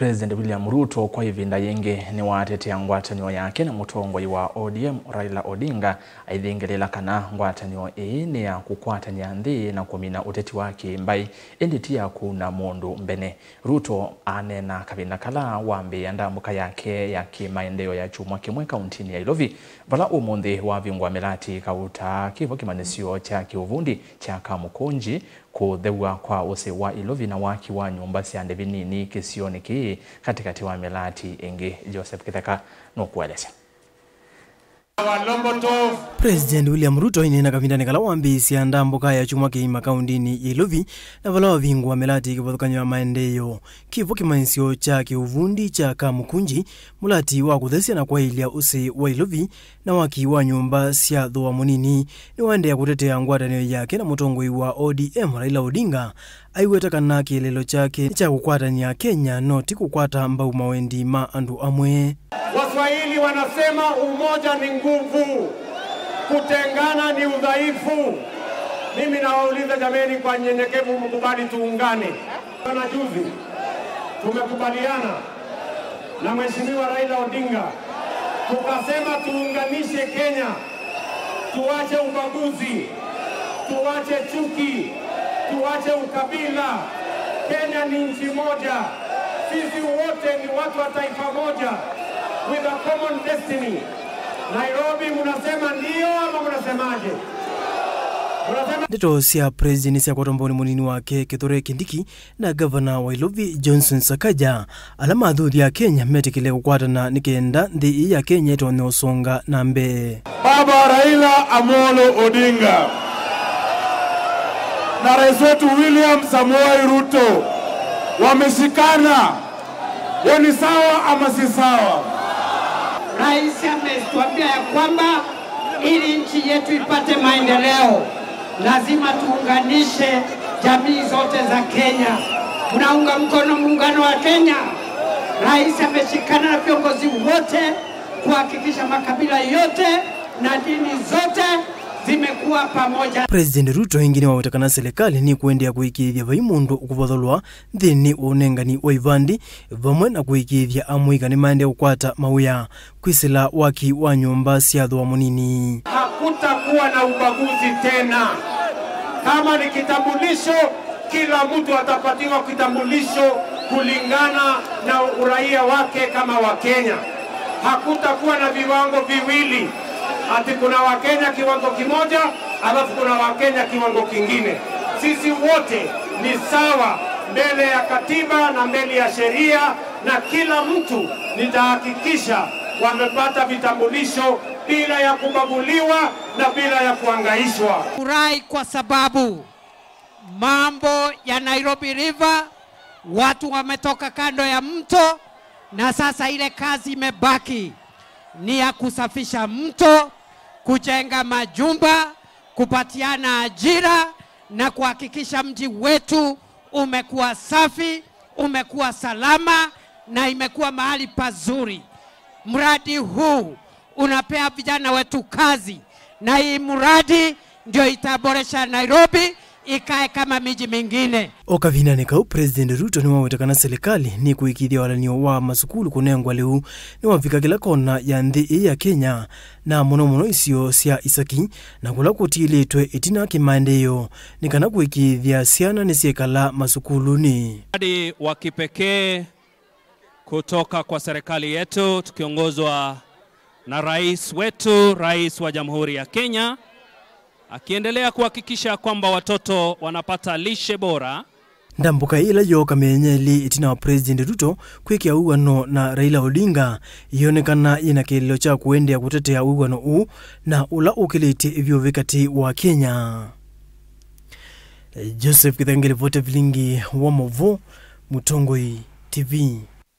President William Ruto kwa ivinda yenge ni watetea ngwatanio yake na mutongoi wa ODM Raila Odinga aithingilela kana ngwatanio ni ya kukwatania nthi na kumina uteti wake mbai enditia kuna mundu mbene. Ruto anena kavinda kala wambe andambuka yake ya kimaendeleo ya chumwa kimwe kauntini ya Ilovi vala umundi wa viungwa melati kauta kivo kimanisio cha kiuvundi cha Kamukunji kuthewa kwa use wa Ilovi na waki wa nyumba siande vinini kisioni ki katikati wa melati ingi. Joseph Kitheka nokueleza. President William Ruto inena kavindani kala wambi sianda mboka ya chumwa kiima kauntini ya Ilovi na vala wavingwa melati kivathukanywa maendeleo kivo kimanisio cha kiuvundi cha Kamukunji mulati wa kuthesia na kwa ilia use wa Ilovi na waki wa nyumba sia thoa munini ni wande ya kutetea ngwatanio yake na mutongoi wa ODM Raila Odinga aiweta kana kielelo chake cha kukwatania Kenya noti kukwata mbau mawendi ma andu amwe. Waswahili wanasema umoja ni nguvu, kutengana ni udhaifu. Mimi nawauliza jameni kwa nyenyekevu mkubali tuungane. Kana juzi tumekubaliana na Mheshimiwa Raila Odinga tukasema tuunganishe Kenya, tuache ubaguzi, tuache chuki, tuache ukabila. Kenya ni nchi moja, sisi wote ni watu wa taifa moja with a common destiny. Nairobi munasema ndio ama munasemaje? Ndeto sia president sia kotomboni munini wake Kithure Kindiki na governor wa Ilovi Johnson Sakaja alama adhuri ya Kenya metikile kukwatana nikenda nthi ya Kenya itone usonga na mbe. Baba Raila Amolo Odinga na rais wetu William Samoei Ruto wameshikana. Ni sawa ama si sawa? Rais ametuambia ya kwamba ili nchi yetu ipate maendeleo lazima tuunganishe jamii zote za Kenya. Tunaunga mkono muungano wa Kenya. Rais ameshikana na viongozi wote kuhakikisha makabila yote na dini zote zimekuwa pamoja. President Ruto ingine wawetakana serikali ni kuendea kuikithia vaimundu ukuvotholwa nthini unengani wa ivandi vamwe na kuikithia amwika ni maende ukwata mauya kwisila waki wa nyumba sia thoa munini. Hakutakuwa na ubaguzi tena. Kama ni kitambulisho, kila mtu atapatiwa kitambulisho kulingana na uraia wake kama wa Kenya. Hakutakuwa na viwango viwili. Ati kuna Wakenya kiwango kimoja, alafu kuna Wakenya kiwango kingine. Sisi wote ni sawa mbele ya katiba na mbele ya sheria, na kila mtu nitahakikisha wamepata vitambulisho bila ya kubaguliwa na bila ya kuangaishwa. Furahi kwa sababu mambo ya Nairobi River watu wametoka kando ya mto na sasa ile kazi imebaki ni ya kusafisha mto, kujenga majumba, kupatiana ajira na kuhakikisha mji wetu umekuwa safi, umekuwa salama na imekuwa mahali pazuri. Mradi huu unapea vijana wetu kazi na hii mradi ndio itaboresha Nairobi ikae kama miji mingine. Okavina nikau President Ruto ni wawetakana serikali ni kuikithia walanio wa masukulu kunengwa leu ni wafika kila kona ya nthi ya Kenya na muno isio sia isaki na kula kutiletwe itina kimaendeleo ni kana kuikithia siana ni siekala masukuluni. Hadi wa kipekee kutoka kwa serikali yetu tukiongozwa na rais wetu, rais wa Jamhuri ya Kenya, akiendelea kuhakikisha kwamba watoto wanapata lishe bora. Ndambuka ila yoka menyeli itina wa President Ruto kwikia uwano na Raila Odinga ionekana ina kielelo cha kuendea kutetea uwano huu na ula ukiliti hivyo vikati wa Kenya. Joseph Kithengeli vote vilingi wa Movo, Mutongoi TV.